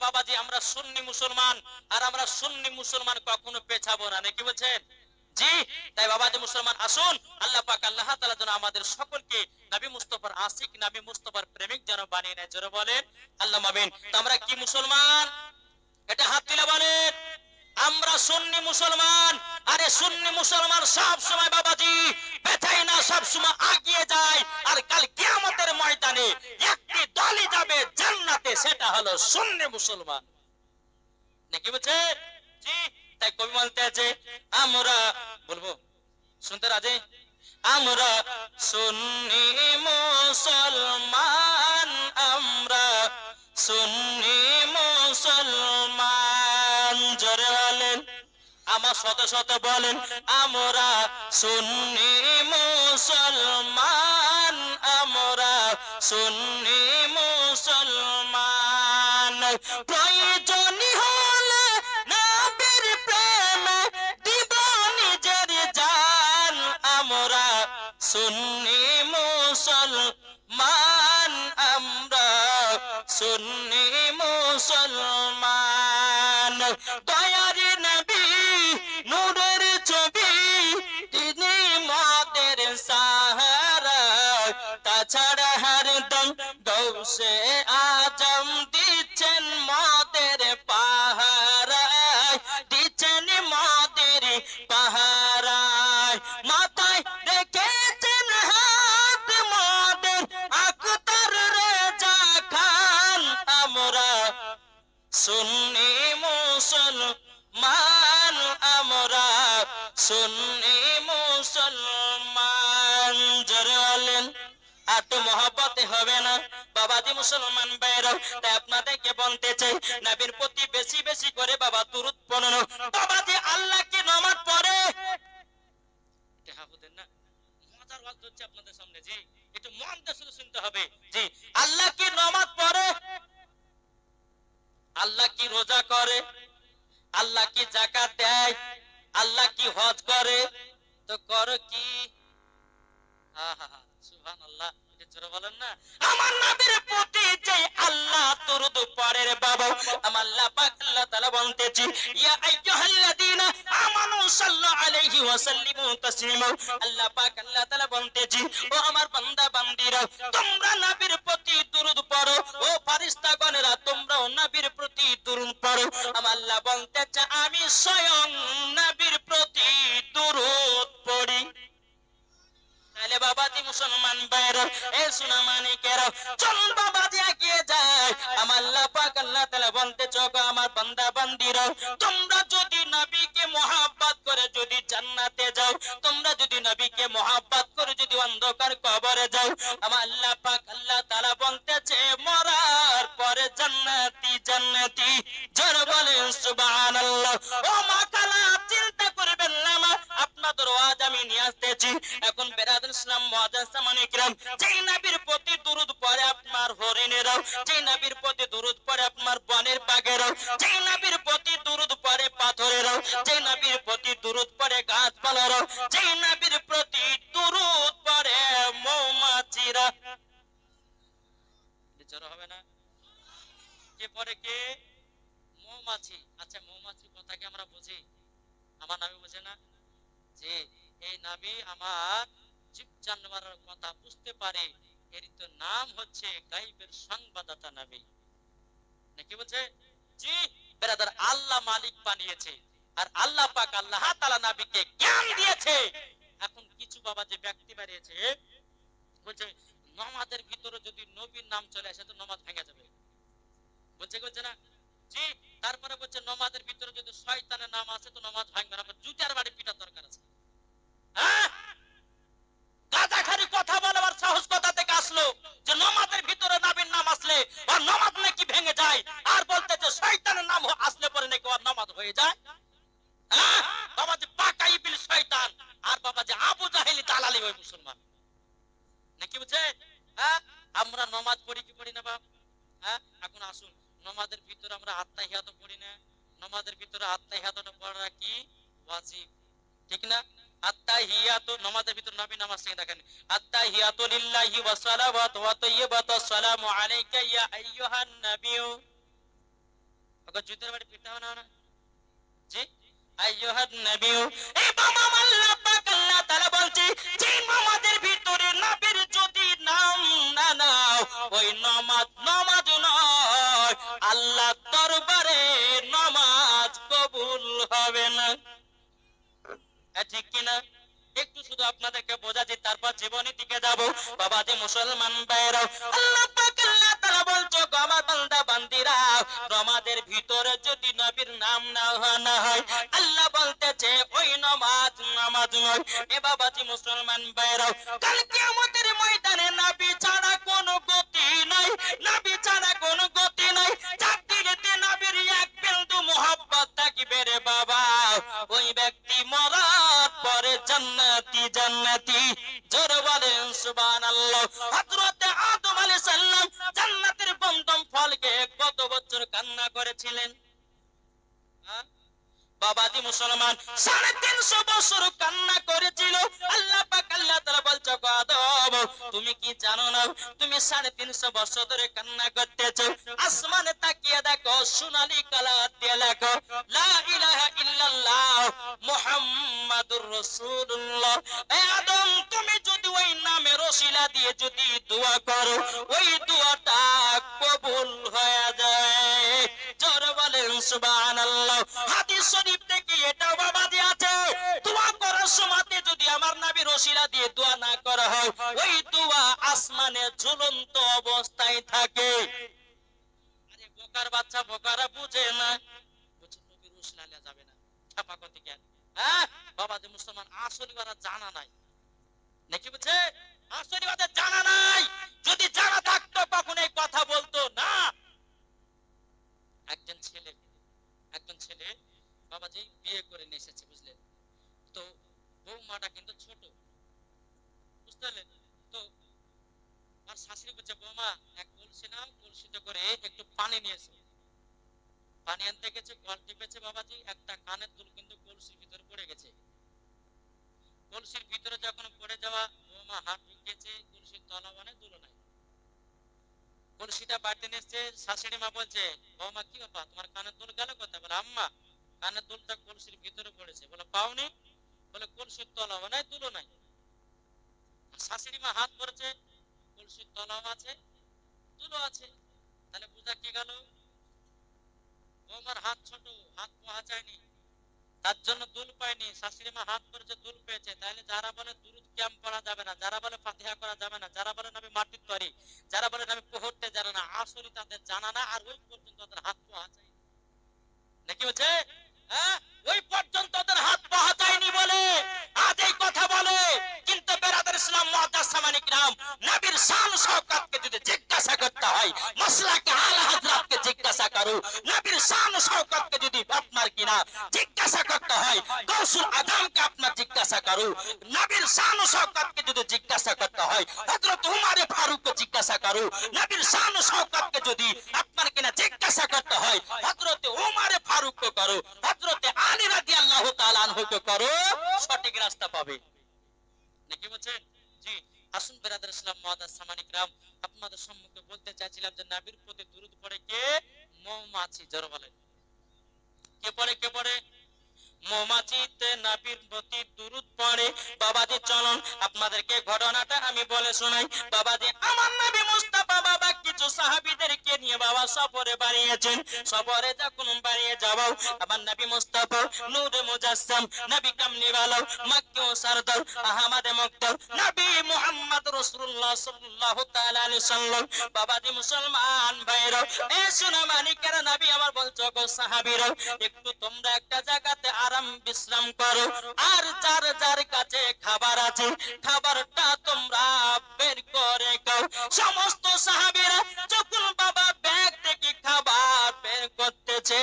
বাবাজি আমরা সুন্নি মুসলমান, আর আমরা সুন্নি মুসলমান কখনো পেছাবো না, নাকি বলছেন? জি। তাই বাবাজি মুসলমান আসুন, আল্লাহ পাক আল্লাহ তাআলা যেন আমাদের সকলকে নবী মুস্তাফার আশিক, নবী মুস্তাফার প্রেমিক যেন বানিয়ে নেয়। জোরে বলেন আল্লাহুম্মা আমিন। তো আমরা কি মুসলমান? এটা হাত তুলে বলেন। আমরা সুন্নি মুসলমান। আরে সুন্নি মুসলমান সব সময় বাবাজি পেছায় না, সব সময় এগিয়ে যায়। আর কাল কিয়ামতের ময়দানে একটি দলই যাবে জান্নাতে, সেটা হলো সুন্নি মুসলমান, নাকি বলছে? জি। তাই কবি বলতে আছে আমরা, বলবো শুনতে রাজি? আমরা সুন্নি মুসলমান, আমরা সুন্নি মুসলমান। জোরে বলেন, আমার শত শত বলেন, আমরা সুন্নি মুসলমান, আমরা সুন্নি মুসলমান। প্রয়োজনই হলে নবীর প্রেমে দিব নিজের জান, আমরা সুন্নি মুসলমান, আমরা সুন্নি মুসলমান। দয়ার নবী নূরের ছবি, তিনি মদের সাহারা, তাছাড়া হরদম গৌসে আজম দিচ্ছেন মদের পাহারায়, দিচ্ছেন মদের পাহারায়। মাথায় রেখেছেন হাত মদের আখতার রেজা খান, আমরা সুন্নি মুসলমান, আমরা সুন্নি মুসলমান। জোরে বলেন, আর তো মহব্বতে হবে না বাবাজি মুসলমান ভাইরা। তাই আপনাদেরকে বলতে চাই, নবীর প্রতি বেশি বেশি করে বাবা দুরূদ পড়ুন। বাবাজি আল্লাহকে নামাজ পড়ে, না মজার ওয়াজ হচ্ছে আপনাদের সামনে, জি একটু মন দিয়ে শুধু শুনতে হবে। জি, আল্লাহ কি নামাজ পড়ে? আল্লাহ কি রোজা করে? আল্লাহ কি যাকাত দেয়? আল্লাহ কি হজ করে? তো করো কি? সুবহানাল্লাহ, এটা জোরে বলেন না। আমার নবীর প্রতি যে আল্লাহ দরুদ পড়ে রে বাবা, আমার আল্লাহ পাক আল্লাহ তাআলা বলতেছি, ইয়া আইয়ুহাল্লাযীনা আমানু সাল্লু আলাইহি ওয়া সাল্লিমু তাসলিমা। আল্লাহ পাক আল্লাহ তাআলা বলতেছি, ও আমার বান্দা বান্দীরা, তোমরা নবীর প্রতি দরুদ পড়ো। ও ফেরেশতাগণেরা, তোমরাও নবীর প্রতি দরুদ পড়ো। আমার আল্লাহ বলতেছে, আমি স্বয়ং নবীর প্রতি দরুদ পড়ি। তাহলে বাবাজি মুসলমান ভাইরা, এ সোনা মানিকেরা, চলুন বাবাজি এগিয়ে যায়। আমার আল্লাহ পাক আল্লাহ তাআলা বলতে চোখ, আমার বান্দা বান্দীরা, তোমরা যদি নবীকে মহব্বত করে যদি জান্নাতে যাও, তোমরা যদি নবীকে মহব্বত করে যদি অন্ধকার কবরে যাও, আমার আল্লাহ পাক আল্লাহ তাআলা বলতেছে, মরার পরে জান্নাতি জান্নাতি। জোরে বলেন সুবহানাল্লাহ। ও মা কালা, চিন্তা করবেন না মা, আপনাদের ওয়াজ আমি নিয়ে আসতেছি। এখন বেরাদর ইসলাম মুআজ্জাজ সামানে কিরাম, যেই নবীর প্রতি দরুদ পড়ে আপনার হরিণেরাও, যেই নবীর প্রতি দরুদ পড়ে আপনার বনের বাঘেরাও, যেই নবীর প্রতি দরুদ পড়ে পাথরেরাও, যেই নবীর প্রতি দরুদ পড়ে গাছপালারাও, যেই নবীর প্রতি দরুদ পড়ে মৌমাছিরা। বিচার হবে না? কে পড়ে? কে? মৌমাছি। আচ্ছা, মৌমাছি কথা কি আমরা বুঝি? আমার নবী বুঝে না? যে এই নবী আমার জীব জানোয়ারের কথা বুঝতে পারে, এর তো নাম হচ্ছে গায়বের সংবাদদাতা নবী, নাকি বলছে? জি ব্রাদার, আল্লাহ মালিক বানিয়েছে, আর আল্লাহ পাক আল্লাহ তাআলা নবীকে জ্ঞান দিয়েছে। এখন কিছু বাবা যে ব্যক্তি বাড়িয়েছে, বলছে নামাজের ভিতরে যদি নবীর নাম চলে আসে তো নামাজ ভেঙে যাবে, বলছে বলছে না? জি। তারপরে বলছে নামাজের ভিতরে যদি শয়তানের নাম আছে তো নামাজ ভাঙবে না, জুতার বাড়ি পিটার দরকার আছে। গাজাখারি কথা বলার সাহস কোথা থেকে আসলো যে নামাজের ভিতরে নবীর নাম আসলে আর নামাজ নাকি ভেঙে যায়, আর বলতে যে শয়তানের নাম আসলে পরে নাকি ওর নামাজ হয়ে যায়? বাবা যে পাকা ইবলিস শয়তান, আর বাবা যে আবু জাহেলি দালালি ওই মুসলমান, নাকি বুঝছে? আমরা নামাজ পড়ি কি পড়ি না বাপ? এখন আসুন, নামাজের ভিতরে আমরা আত্তাহিয়াত পড়ি না? নামাজের ভিতরে আত্তাহিয়াতটা পড়া কি ওয়াজিব, ঠিক না? আত্তাহিয়াতু, নামাজের ভিতর নবী নামাজ থেকে দেখেন, আত্তাহিয়াতু লিল্লাহি ওয়া সালাওয়াতু ওয়া তাইয়্যিবাতু আসসালামু আলাইকা ইয়া আইয়ুহান নাবিয়্যু। ওকে জুতের বাড়ি পিটা হয় না? জি আইয়ুহান নবী, এই বাবা আল্লাহ পাক আল্লাহ তাআলা বলছে যে নামাজের ভিতরে নবীর যদি নাম না নাও ওই নামাজ নামাজ নয়, আল্লাহ দরবারে নামাজ কবুল হবে না। ঠিক কিনা? একটু শুধু আপনাদেরকে বোঝাচ্ছি, তারপর জীবনের দিকে যাব। বাবা যে মুসলমান ভাইরা, আল্লাহ পাক আল্লাহ তাআলা বলছো আমার বান্দা বান্দিরা, নামাজের ভিতরে যদি নবীর নাম না হয়, আল্লাহ বলতেছে ওই নামাজ নামাজ নয়। এ বাবা যে মুসলমান ভাইরা, কাল কিয়ামতের ময়দানে নবী ছাড়া কোনো গতি নাই, নবী ছাড়া কোনো গতি নাই। যার দিলেতে নবীর এক বিন্দু মোহাব্বত থাকবে রে বাবা, ওই ব্যক্তি মরার পরে জান্নাতি জান্নাতি। জোরে বলেন সুবহানাল্লাহ। হযরত আদম আলাইহিস সালাম জান্নাতের প্রথম ফলকে কত বছর কান্না করেছিলেন? বাবাজি মুসলমান 350 বছর কান্না করেছিল। আল্লাহ পাক আল্লাহ তাআলা বলছো আদম তুমি কি জানো না তুমি 350 বছর ধরে কান্না করতেছো? আসমানে তাকিয়ে দেখো, সোনালী কালার দিয়ে লেখো লা ইলাহা ইল্লাল্লাহ মুহাম্মাদুর রাসূলুল্লাহ। এ আদম তুমি যদি ওই নামের ওসিলা দিয়ে যদি দোয়া করো, ওই দোয়াটা কবুল হয়ে যায়। জোরে বলেন সুবহানাল্লাহ। হাদিস শরীফ থেকে এটাও বাবাজি আছে, দোয়া করার সময়তে যদি আমার নবীর ওসিলা দিয়ে দোয়া না করা হয়, ওই দোয়া আসমানে ঝুলন্ত অবস্থায় থাকে। আরে বোকার বাচ্চা, বোকারা বুঝে না, বুঝে নবীর ওসিলা নেওয়া যাবে না, ছাপা কথা কেন? হ্যাঁ বাবাজি মুসলমান, আসলে ওরা জানা নাই নাকি? বুঝছে আসলে ওদের জানা নাই। যদি জানা থাকতো কখন এই কথা বলতো না। একজন ছেলে বাবাজি বিয়ে করে নিয়ে এসেছে, বুঝলেন তো? বৌমাটা কিন্তু ছোট, বুঝতে পারলেন তো? আর শাশুড়ি বলছে বৌমা এক কলসি নাও, কলসিতে করে একটু পানি নিয়েছে। পানি আনতে গেছে, কল টিপেছে বাবাজি, একটা কানের দুল কিন্তু কলসির ভিতরে পড়ে গেছে। কলসির ভিতরে যখন পড়ে যাওয়া, বৌমা হাত ঢুকিয়েছে, কলসির তলা মানে দুলো নাই। কলসিটা বাড়িতে নিয়ে এসছে, শাশুড়ি মা বলছে বৌমা কি ব্যাপার, তোমার কানের দুল গেল কোথায়? বলে আম্মা কানের দুলটা কলসির ভিতরে পড়েছে। বলে পাওনি? বলে কলসির তলাও নাই দুলো নাই। শাশুড়ি মা হাত পড়েছে, কলসির তলাও আছে দুলো আছে। তাহলে বুঝা কি গেল? বৌমার হাত ছোট, হাত পাওয়া যায়নি, তার জন্য দুল পায়নি। শাশুড়ি মা হাত করেছে, দুল পেয়েছে। তাহলে যারা বলে দুরুদ ক্যাম্প পড়া যাবে না, যারা বলে ফাতিহা করা যাবে না, যারা বলে নবী মাটির তরি, যারা বলে নবী পড়তে জানে না, আসলে তাদের জানা না, আর ওই পর্যন্ত তাদের হাত পাওয়া যায় নাকি? হচ্ছে হ্যাঁ, ওই পর্যন্ত তাদের হাত পাওয়া যায়নি বলে আজ এই কথা বলে। কিন্তু বেরাদার ইসলাম মুআদ্দাস সামানিক নাম, নবীর শান শওকতকে যদি জিজ্ঞাসা করতে হয়, মাসলাকে আলা হযরতকে জিজ্ঞাসা করো। নবীর শান শওকতকে যদি আপনার কিনা জিজ্ঞাসা করতে হয়, গৌসুল আজমকে আপনার জিজ্ঞাসা করো। নবীর শান শওকতকে যদি জিজ্ঞাসা করতে হয়, হযরত উমরে ফারুককে জিজ্ঞাসা করো। নবীর শান শওকতকে যদি আপনার কিনা জিজ্ঞাসা করতে হয়, হযরত উমরে ফারুককে করো, হযরত আলী রাদিয়াল্লাহু তাআলা আনহুকে করো, সঠিক রাস্তা পাবে নাকি? বলছেন জি। আসুন বেরাদার ইসলাম মুআদ্দাস সামানিক রাম, আপনাদের সম্মুখে বলতে চাইছিলাম যে নবীর প্রতি দুরূদ পড়ে কে? মৌমাছি। জোরে বলেন কে পড়ে? কে পড়ে? মৌমাছিতে নবীর প্রতি দুরূদ পড়ে। বাবাজি চলুন আপনাদেরকে ঘটনাটা আমি বলে শোনাই। বাবাজি আমার নবী মুস্তাফা বাবা কিছু সাহাবীদেরকে নিয়ে বাবা সফরে বাড়িয়েছেন। সফরে যখন বাড়িয়ে যাব, আমার নবী মুস্তাফা নূরে মুজাসসাম, নবী কামলিওয়ালা, মক্কি ও সরদার, আহমদে মুক্তার, নবী মুহাম্মদ রাসূলুল্লাহ সাল্লাল্লাহু তাআলা আলাইহি সাল্লাম। বাবাজি মুসলমান ভাইরা, এ সোনা মানিকের নবী আমার বলছো গো সাহাবীরা, একটু তোমরা একটা জায়গাতে আরাম বিশ্রাম করো, আর যার যার কাছে খাবার আছে খাবারটা তোমরা বের করে খাও। সমস্ত সাহাবীরা যখন বাবা ব্যাগ থেকে খাবার বের করতেছে,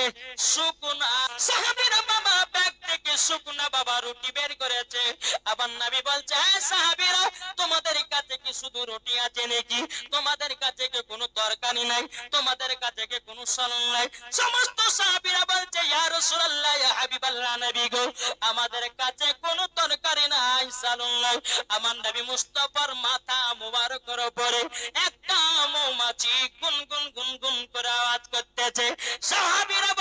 শুকনা সাহাবীরা বাবা ব্যাগ থেকে শুকনা বাবা রুটি বের করেছে। আবার নবী বলছে হ্যাঁ সাহাবীরা, তোমাদের কাছে কি শুধু রুটি আছে নাকি? তোমাদের কাছে কি কোনো তরকারি নাই? তোমাদের কাছে কি কোনো সালাদ নাই? সমস্ত সাহাবীরা বলছে ইয়া রাসূলুল্লাহ, ইয়া হাবিবাল্লাহ, নবী গো আমাদের কাছে কোনো তরকারি নাই, সালাদ নাই। আমার নবী মুস্তাফার মাথা মুবারকের উপরে একটা মৌমাছি গুনগুন গুনগুন করে আওয়াজ করতেছে। সাহাবীরা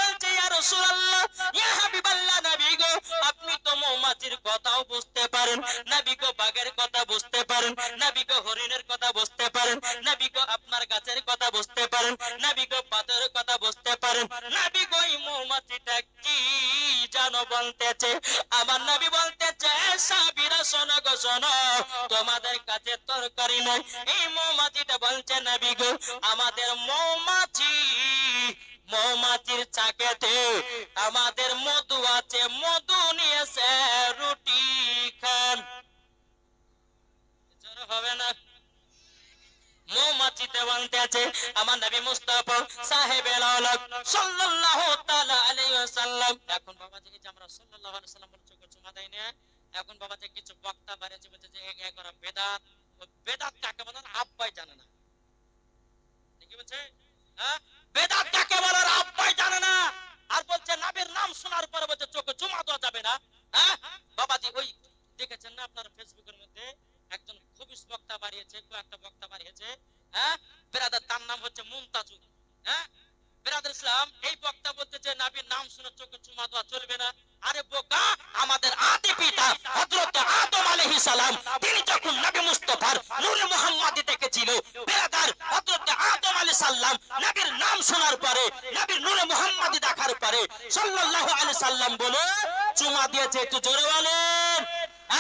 রাসূলুল্লাহ, ইয়া হাবিবাল্লাহ, নবী গো আপনি তো মৌমাছির কথাও বুঝতে পারেন, নবী গো বাঘের কথা বুঝতে পারেন, নবী গো হরিণের কথা বুঝতে পারেন, নবী গো আপনার গাছের কথা বুঝতে পারেন, নবী গো পাথরের কথা বুঝতে পারেন, নবী গো এই মৌমাছিটা কি জানো বলতেছে? আমার নবী বলতেছে, সাহাবীরা শোনো গো শোনো, তোমাদের কাছে তরকারি নয়। এই মৌমাছিটা বলছে, নবী গো আমাদের মৌমাছি, মৌমাছির চাকেতে আমাদের মধু আছে, মধু নিয়েছে, রুটি খান। জোর হবে না? মৌমাছিতে বলতেছে আমার নবী মুস্তাফা সাহেবের আওলাদ সাল্লাল্লাহু তাআলা আলাইহি ওয়াসাল্লাম। এখন বাবা যে আমরা সাল্লাল্লাহু আলাইহি ওয়াসাল্লাম বলে চোখে চুমা দেয় না, এখন বাবা যে কিছু বক্তা বাড়িয়েছে বলছে যে এক করা বেদাত, বেদাত কাকে বলে আব্বাই জানে না। কি বলছে? হ্যাঁ, বেদাত কাকে বলে আব্বাই জানে না, আর বলছে নবীর নাম শোনার পরে বলছে চোখে চুমা দেওয়া যাবে না। হ্যাঁ বাবাজি, ওই দেখেছেন না আপনার ফেসবুকের মধ্যে একজন খবিস বক্তা বাড়িয়েছে, কয়েকটা বক্তা বাড়িয়েছে। হ্যাঁ, বেরাদার তার নাম হচ্ছে মুমতাজুল। হ্যাঁ, বেরাদার ইসলাম এই বক্তা বলতে যে নবীর নাম শুনে চোখে চুমা দেওয়া চলবে না। আরে বোকা, আমাদের আদি পিতা হযরত আদম আলাইহিস সালাম তিনি যখন নবী মুস্তাফার নূরে মুহাম্মাদি দেখেছিল, বেরাদার হযরত আদম আলাইহিস সালাম নবীর নাম শোনার পরে, নবীর নূরে মুহাম্মাদি দেখার পরে সাল্লাল্লাহু আলাইহি সাল্লাম বলে চুমা দিয়েছে। একটু জোরে বলেন,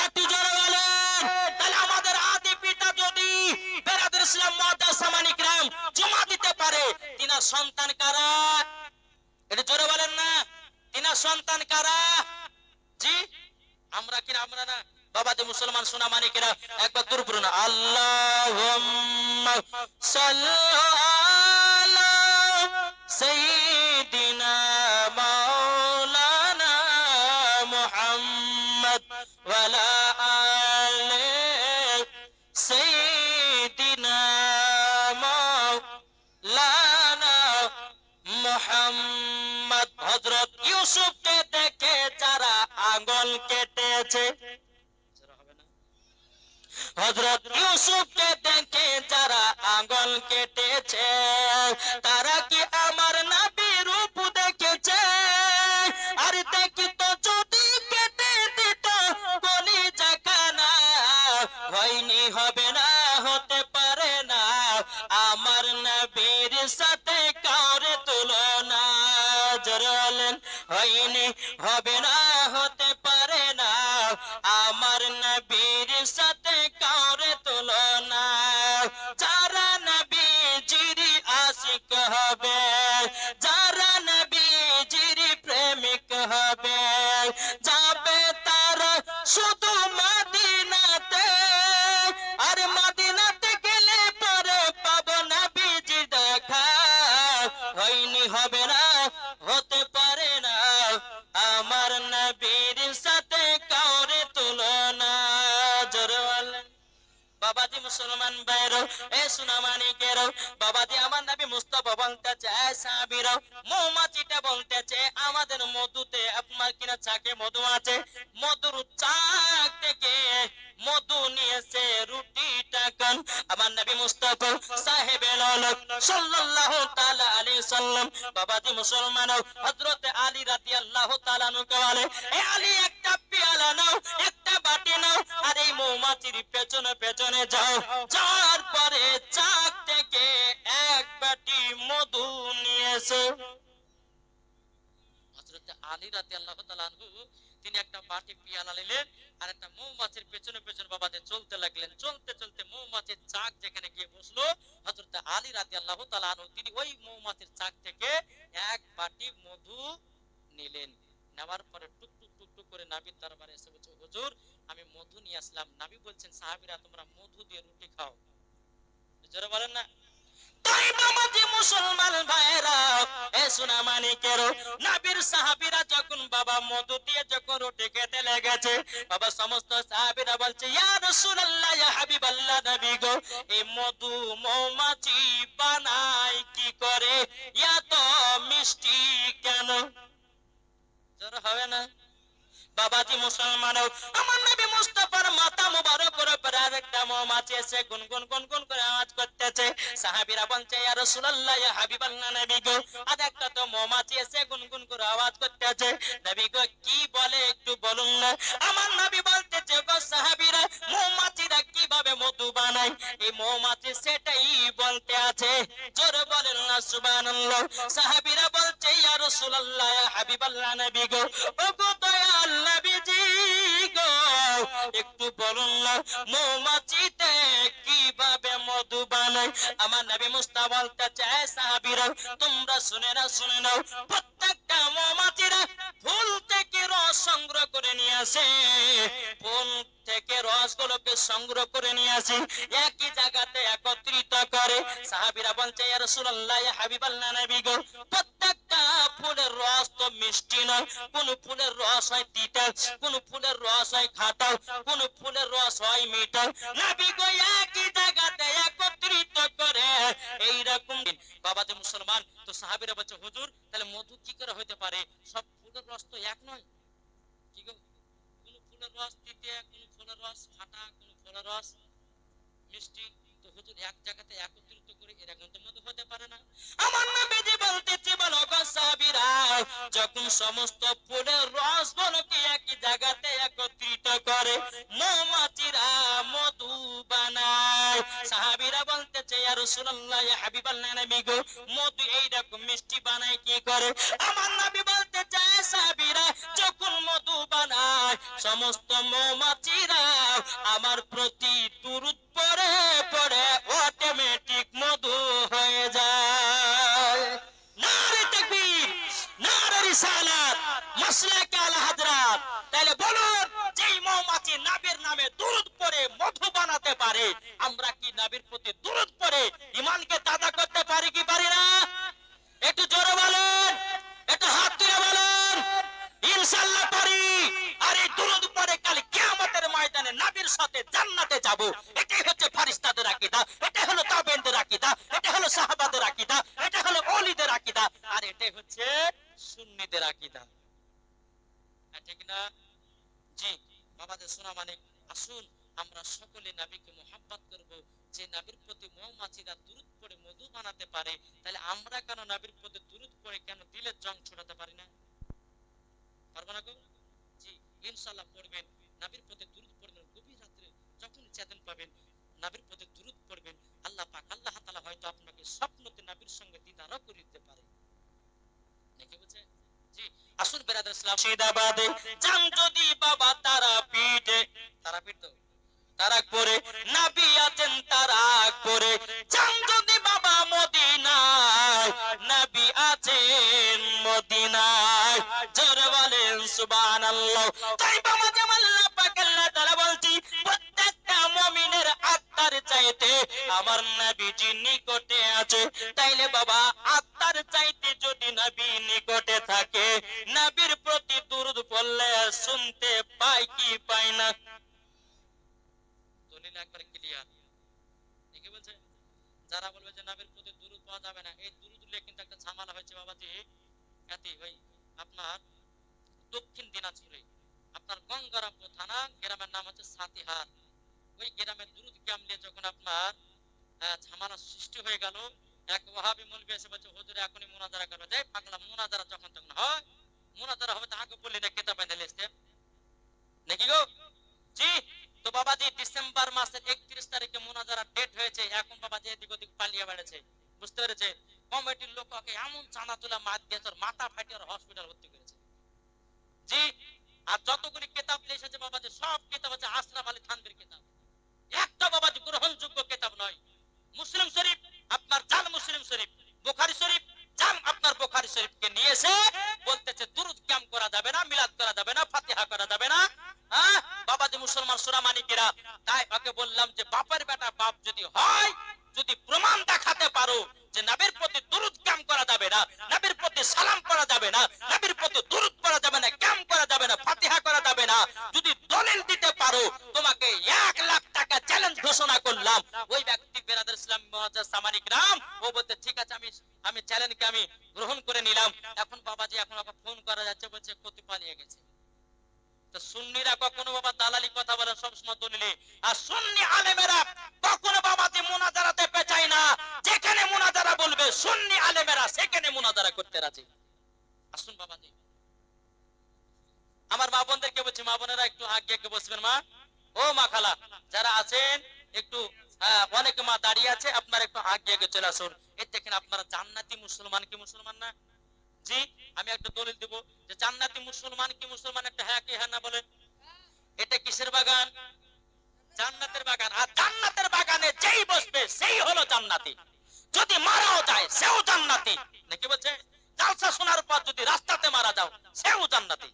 একটু জোরে বলেন। তাহলে আমাদের আদি পিতা যদি বেরাদার ইসলাম মুআদ্দাস সামানি کرام চুমা দিতে পারে, তিনার সন্তান কারা? এটা জোরে বলেন না, তিনার সন্তান কারা? জি আমরা কি আমরা না? বাবা যে মুসলমান সোনা মানিকেরা একবার দূর পড়ুন, আল্লাহুম্মা সাল্লি আলা সাইয়্যিদিনা মাওলানা মুহাম্মদ ওয়া আলা আলি সাইয়্যিদিনা মাওলানা মুহাম্মদ। হযরত ইউসুফকে দেখে যারা আঙ্গুল কেটেছে, হযরত ইউসুফকে দেখে যারা আঙ্গুল কেটেছে, তারা কি আমার নবীর রূপ দেখেছে? আর দেখি তো যদি কেটে দিত কলিজা খানা, হয়নি হবে না, হতে পারে না আমার নবীর সাথে কাউরে তুলনা। জোরে বলেন, হয়নি হবে না, হতে পারে না আমার নবীর সাথে কাউরে তুলনা। যারা নবীজির আশিক হবে, যারা নবীজির প্রেমিক হবে, যাবে তারা শুধু মদিনাতে, আর মদিনাতে গেলে পরে পাবো নবীজি দেখা। হয়নি হবে না, হতে পারে না আমার নবীর সাথে কাউরে তুলনা। জোরে বলেন। বাবাজি মুসলমান ভাইরা, এ সোনা মানিকেরা, বাবাজি আমার নবী মুস্তাফা বলতেছে, এ সাহাবীরা, মৌমাছিটা বলতেছে আমাদের মধুতে আপনার কিনা চাকে মধু আছে, মধুর চাক থেকে মধু নিয়েছে, রুটিটা খান। আমার নবী মুস্তাফা সাহেবের আওলাদ সাল্লাল্লাহু তাআলা আলাইহি সাল্লাম। বাবাজি মুসলমান, হযরত আলী রাদিয়াল্লাহু তাআলা আনহু বলে, এ আলী একটা পেয়ালা নাও, একটা বাটি নাও, আর এই মৌমাছির পেছনে পেছনে যাও, যাওয়ার পরে চাক থেকে এক বাটি মধু নিয়েছে। হযরত আলী রাদিয়াল্লাহু তাআলা আনহু তিনি একটা বাটি পেয়ালা নিলেন, আর একটা মৌমাছির পেছনে পেছনে বাবাতে চলতে লাগলেন। চলতে চলতে মৌমাছির চাক যেখানে গিয়ে বসলো, হযরত আলী রাদিয়াল্লাহু তাআলা আনহু তিনি ওই মৌমাছির চাক থেকে এক বাটি মধু নিলেন। নেওয়ার পরে টুক টুক টুক টুক করে নবীর দরবারে এসে বলছে, হুজুর আমি মধু নিয়ে আসলাম। নবী বলছেন, সাহাবীরা তোমরা মধু দিয়ে রুটি খাও। জোরে বলেন না। তাই বাবাজি মুসলমান ভাইরা, এ সোনা মানিকেরা, নবীর সাহাবীরা যখন বাবা মধু দিয়ে যখন রুটি খেতে লেগেছে, বাবা সমস্ত সাহাবীরা বলছে, ইয়া রাসূলুল্লাহ, ইয়া হাবিবাল্লাহ, নবী গো এই মধু মৌমাছি বানায় কি করে, এত মিষ্টি কেন? জোরে হবে না? বাবাজি মুসলমান, আমার নবী মুস্তাফার মাথা মুবারক করে পরে আরেকটা মৌমাছি এসে গুনগুন গুনগুন করে আওয়াজ করতেছে। সাহাবীরা বলছে ইয়া রাসূলুল্লাহ ইয়া হাবিবাল্লাহ নবী গো, আরেকটা তো মৌমাছি এসে গুনগুন করে আওয়াজ করতেছে। নবী গো কি বলে একটু বলুন না। আমার নবী বলতেছে গো সাহাবীরা, মৌমাছিরা কিভাবে মধু বানায় এই মৌমাছি সেটাই বলতে আছে। জোরে বলেন না সুবহানাল্লাহ। সাহাবীরা বলছে ইয়া রাসূলুল্লাহ ইয়া হাবিবাল্লাহ নবী গো, ওগো দয়াল নবীজি গো একটু বলুন না মৌমাছিতে কিভাবে মধু বানায়। আমার নবী মুস্তাফা বলতে চায় সাহাবীরা তোমরা শুনে নাও, প্রত্যেকটা মৌমাছিরা ফুল থেকে রস সংগ্রহ করে নিয়ে আসে, ফুল থেকে রসগুলোকে সংগ্রহ করে নিয়ে আসে একই জায়গাতে একত্রিত করে। সাহাবীরা বলছে ইয়া রাসূলুল্লাহ ইয়া হাবিবাল্লাহ নবী গো, প্রত্যেকটা ফুলের রস তো মিষ্টি নয়, কোন ফুলের রস হয় তিতা, কোন ফুলের রস হয় খাটা, কোন ফুলের রস হয় মিঠা। নবী গো একই জায়গাতে একত্রিত করে এইরকম। বাবা যে মুসলমান, তো সাহাবীরা বলছে হুজুর তাহলে মধু কি করে হইতে পারে? সব ফুলের রস তো এক নয়। কি গো, কোন ফুলের রস তিতা, কোন ফুলের রস খাটা, কোন ফুলের রস মিষ্টি, তো হুজুর এক জায়গাতে একত্রিত করে এরকম তো মধু হতে পারে না। আমার নবীজি বলতেছে বলো গো সাহাবীরা, যখন সমস্ত ফুলের রসগুলোকে একই জায়গাতে একত্রিত করে মৌমাছিরা মধু বানায়। সাহাবীরা বলতেছে ইয়া রাসূলুল্লাহ ইয়া হাবিবাল্লাহ নবী গো, মধু এইরকম মিষ্টি বানায় কি করে? আমার নবী বলতে চায় সাহাবীরা যখন মধু বানায় সমস্ত মৌমাছিরা আমার প্রতি দুরূদ পড়ে পড়ে অটোমেটিক মধু হয়ে যায়। নারে তাকবীর, নারে রিসালাত, মাসলাকে আলা হযরত। তাহলে বলুন যেই মৌমাছি নবীর নামে দুরূদ পড়ে মধু বানাতে পারে, আমরা কি নবীর প্রতি দুরূদ পড়ে ঈমানকে তাজা করতে পারি কি পারি না? একটু জোরে বলেন, একটু হাত তুলে বলেন ইনশাআল্লাহ পারি। আর এই দুরূদ পড়ে কাল কিয়ামতের ময়দানে নবীর সাথে জান্নাতে যাব। এটাই হচ্ছে ফেরেশতাদের আকীদা, এটা হলো তাবেঈনদের আকীদা, এটা হলো সাহাবাদের আকীদা, এটা হলো ওলিদের আকীদা, আর এটাই হচ্ছে সুন্নিদের আকীদা। ঠিক না? জি বাবাদের শোনা মানে আসুন আমরা সকলে নবীকে মুহাব্বত করব। যে নবীর প্রতি মৌমাছিরা দুরূদ পড়ে মধু বানাতে পারে, তাহলে আমরা কেন নবীর প্রতি দুরূদ পড়ে কেন দিলের জং ছড়াতে পারি না? পারবো না গো? জি ইনশাআল্লাহ পড়বেন, নবীর প্রতি দুরূদ পড়বেন, গভীর রাতে যখন চেতন পাবেন নবীর প্রতি দুরূদ পড়বেন, আল্লাহ পাক আল্লাহ তাআলা হয়তো আপনাকে স্বপ্নতে নবীর সঙ্গে দিদারও করে দিতে পারে। নাকি বুঝে? জি আসুন বেরাদার ইসলাম মুর্শিদাবাদে জান যদি বাবা তারাপীঠে, তারাপীঠ তো তারাকপুরে নবী আছেন তারাকপুরে, জান যদি বাবা মদিনায় নবী আছেন মদিনায়। জোরে বলেন সুবহানাল্লাহ। তাই বাবা যে আল্লাহ পাক আল্লাহ তাআলা বলছি প্রত্যেকটা মুমিনের আত্মার চাইতে আমার নবীজি নিকটে আছে। তাইলে বাবা আত্মার চাইতে যদি নবী নিকটে থাকে, নবীর প্রতি দুরূদ পড়লে শুনতে পাই কি পাই না? দলিল একবার ক্লিয়ার। ঠিকই বলছে। যারা বলবে যে নবীর প্রতি দুরূদ পাওয়া যাবে না, এই দুরূদ নিয়ে কিন্তু একটা ঝামেলা হয়েছে বাবাজি। এতে ওই আপনার দক্ষিণ দিনাজপুরে আপনার গঙ্গারামপুর থানা গ্রামের নাম হচ্ছে সাতিহার, ওই গ্রামের দুরূদ কামলে যখন আপনার ঝামেলা সৃষ্টি হয়ে গেল, এক ওয়াহাবি মৌলবি এসে বলছে হুজুর এখনই মুনাজারা করবে। যাই পাগলা, মুনাজারা যখন তখন হয়, মুনাজারা হবে তো আগে বললি না কিতাব এনে লিখতে নাকি গো? জি তো বাবাজি ডিসেম্বর মাসের 31 তারিখে মুনাজারা ডেট হয়েছে, এখন বাবাজি এদিক ওদিক পালিয়ে বেড়েছে, বুঝতে পেরেছে? কমিটির লোককে এমন চাঁদা তুলে মার দিয়ে তোর মাথা ফাটিয়ে হসপিটাল ভর্তি করেছে। জি আর যতগুলি কিতাব লিখেছে বাবাজি সব কিতাব হচ্ছে আশরাফ আলী থানভীর কিতাব, একটা বাবাজি গ্রহণযোগ্য কিতাব নয়। মুসলিম শরীফ আপনার জাল মুসলিম শরীফ, বুখারী শরীফ জাল আপনার বুখারী শরীফকে নিয়ে এসে বলতেছে দুরূদ কিয়াম করা যাবে না, মিলাদ করা যাবে না, ফাতিহা করা যাবে না। হ্যাঁ বাবাজি মুসলমান সুরা মানিকেরা, তাই ওকে বললাম যে বাপের বেটা বাপ যদি হয়, যদি প্রমাণ দেখাতে পারো যে নবীর প্রতি দুরূদ কিয়াম করা যাবে না, নবীর প্রতি সালাম করা যাবে না, নবীর প্রতি দুরূদ পড়া যাবে না, কিয়াম করা যাবে না, ফাতিহা করা যাবে না, যদি দলিল দিতে পারো তোমাকে 1 লাখ টাকা চ্যালেঞ্জ ঘোষণা করলাম। ওই ব্যক্তি বেরাদার ইসলাম মুআজ্জাজ সামানিক রাম ও বলতে ঠিক আছে আমি চ্যালেঞ্জকে আমি গ্রহণ করে নিলাম। এখন বাবাজি এখন ওকে ফোন করা যাচ্ছে, বলছে কত পালিয়ে গেছে। তো তো সুন্নিরা কখনো বাবা দালালি কথা বলে সবসময় দলিলে, আর সুন্নি আলেমেরা কখনো বাবাতে মুনাজারাতে পেঁচায় না। যেখানে মুনাজারা বলবে সুন্নি আলেমেরা সেখানে মুনাজারা করতে রাজি। আসুন বাবাজি, আমার মা বোনদেরকে বলছি, মা বোনেরা একটু আগে বসবেন। মা ও মা খালা যারা আছেন একটু, অনেক মা দাঁড়িয়ে আছে, আপনারা একটু আগে চলে আসুন। এই দেখেন আপনারা জান্নাতি মুসলমান কি মুসলমান না? জি, আমি একটা দলিল দেব যে জান্নাতি মুসলমান কি মুসলমান, একটা হ্যাঁ কি হ্যাঁ না বলেন। এটা কিসের বাগান? জান্নাতের বাগান। আর জান্নাতের বাগানে যেই বসবে সেই হলো জান্নাতি, যদি মারাও যায় সেও জান্নাতি। নাকি বলছে? জালসা শোনার পর যদি রাস্তাতে মারা যাও সেও জান্নাতি।